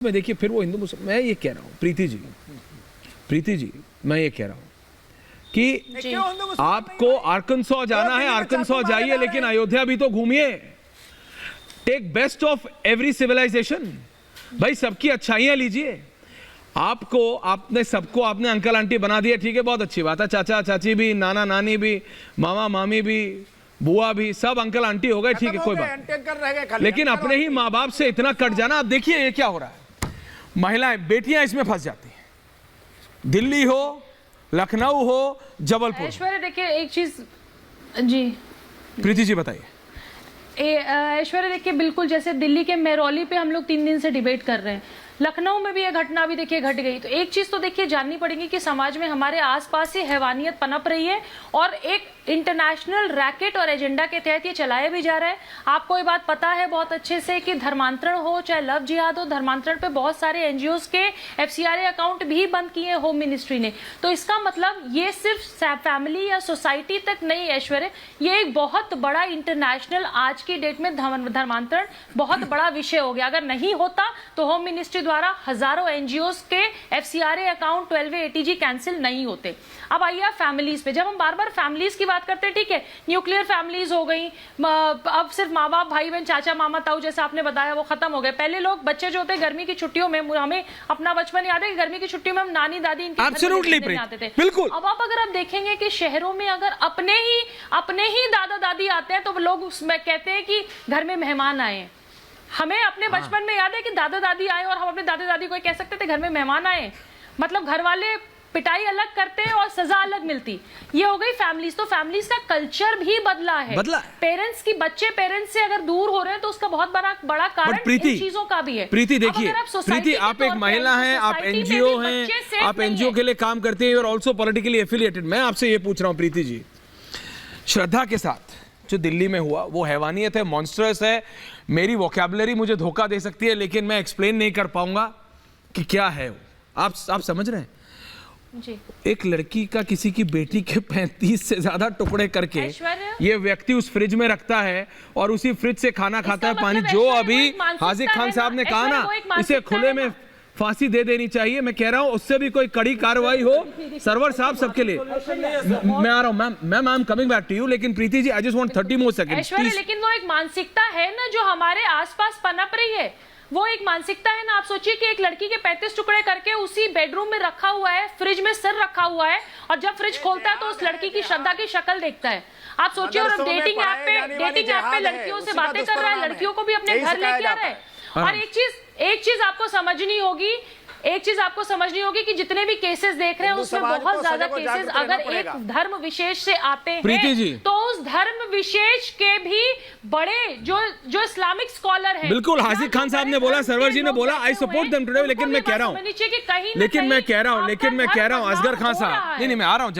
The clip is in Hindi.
में देखिए फिर वो हिंदू मुस्लिम, मैं ये कह रहा हूँ प्रीति जी मैं ये कह रहा हूँ कि आपको आर्कनसॉ जाना है, आर्कनसॉ जाइए, लेकिन अयोध्या भी तो घूमिए। Take best of every civilization, भाई सबकी अच्छाइयां लीजिए। आपने अंकल आंटी बना दिया, ठीक है, बहुत अच्छी बात है। चाचा चाची भी, नाना नानी भी, मामा मामी भी, बुआ भी, सब अंकल आंटी हो गए, ठीक है, कोई बात। लेकिन अपने ही माँ बाप से इतना कट जाना, आप देखिए ये क्या हो रहा है। महिलाएं, बेटियां इसमें फंस जाती हैं। दिल्ली हो, लखनऊ हो, जबलपुर। ऐश्वर्या देखिए एक चीज जी, प्रीति जी बताइए। ऐश्वर्या देखिए, बिल्कुल जैसे दिल्ली के मेहरौली पे हम लोग 3 दिन से डिबेट कर रहे हैं, लखनऊ में भी ये घटना भी देखिए घट गई। तो एक चीज तो देखिए जाननी पड़ेगी कि समाज में हमारे आसपास ही हैवानियत पनप रही है और एक इंटरनेशनल रैकेट और एजेंडा के तहत ये चलाया भी जा रहा है। आपको ये बात पता है बहुत अच्छे से कि धर्मांतरण हो चाहे लव जिहाद हो, धर्मांतरण पे बहुत सारे एनजीओज के FCRA अकाउंट भी बंद किए होम मिनिस्ट्री ने। तो इसका मतलब ये सिर्फ फैमिली या सोसाइटी तक नहीं ऐश्वर्या, ये एक बहुत बड़ा इंटरनेशनल आज की डेट में धर्मांतरण बहुत बड़ा विषय हो गया। अगर नहीं होता तो होम मिनिस्ट्री द्वारा हजारों एनजीओज के FCRA account 12A ATG cancel नहीं होते। अब आइए आप फैमिलीज पे, जब हम बार बार फैमिलीज की बात करते हैं, ठीक है, न्यूक्लियर फैमिलीज हो गई, अब सिर्फ माँ बाप भाई बहन चाचा मामा ताऊ जैसा आपने बताया वो खत्म हो गए। पहले लोग बच्चे जो होते गर्मी की छुट्टियों में, हमें अपना बचपन याद है कि गर्मी की छुट्टियों में हम नानी दादी इनके घर आते थे, बिल्कुल। अब अगर आप देखेंगे कि शहरों में अगर अपने ही दादा दादी आते हैं तो लोग उसमें कहते हैं कि घर में मेहमान आए हैं। हमें अपने बचपन में याद है कि दादा दादी आए और हम अपने दादा दादी को कह सकते थे घर में मेहमान आए, मतलब घर वाले पिटाई अलग करते हैं और सजा अलग मिलती। ये हो गई फैमिलीज। तो फैमिलीज का कल्चर भी बदला है। पेरेंट्स की, बच्चे पेरेंट्स से अगर दूर हो रहे हैं तो उसका बहुत बड़ा कारण इन चीजों का भी है। प्रीति देखिए, प्रीति आप एक महिला हैं, आप एनजीओ हैं, आप एनजीओ के लिए काम करते हैं और ऑल्सो पॉलिटिकली एफिलिएटेड। मैं आपसे ये पूछ रहा हूँ प्रीति जी, श्रद्धा के साथ जो दिल्ली में हुआ वो हैवानियत है, मॉन्स्टरस है। मेरी वोकैबुलरी मुझे धोखा दे सकती है, लेकिन मैं एक्सप्लेन नहीं कर पाऊंगा कि क्या है वो। आप समझ रहे हैं जी? एक लड़की का किसी की बेटी के 35 से ज्यादा टुकड़े करके ये व्यक्ति उस फ्रिज में रखता है और उसी फ्रिज से खाना खाता है, पानी। जो अभी हाजिर खान साहब ने कहा ना, इसे खुले में फांसी दे देनी चाहिए। मैं कह रहा हूं उससे भी कोई कड़ी कार्रवाई हो। सरवर साहब सबके लिए मैं आ रहा हूं। Ma'am I am coming back to you, लेकिन Preeti ji I just want 30 more seconds. लेकिन वो एक मानसिकता है ना जो हमारे आसपास पनप रही है, वो एक मानसिकता है ना। आप सोचिए कि एक लड़की के 35 टुकड़े करके उसी बेडरूम में रखा हुआ है, फ्रिज में सिर रखा हुआ है, और जब फ्रिज खोलता है तो उस लड़की की श्रद्धा की शक्ल देखता है। आप सोचिए, और डेटिंग ऐप पे लड़कियों से बातें कर रहा है, लड़कियों को भी अपने घर लेके आ रहा है। और एक चीज आपको समझनी होगी कि जितने भी केसेस देख रहे हैं उसमें बहुत ज्यादा केसेस अगर एक धर्म विशेष से आते हैं तो उस धर्म विशेष के भी बड़े जो इस्लामिक स्कॉलर हैं, बिल्कुल हाजिर खान साहब ने बोला, सरवर जी ने बोला, आई सपोर्ट देम टुडे। लेकिन मैं कह रहा हूं असगर खान साहब, नहीं मैं आ रहा हूं, जवाब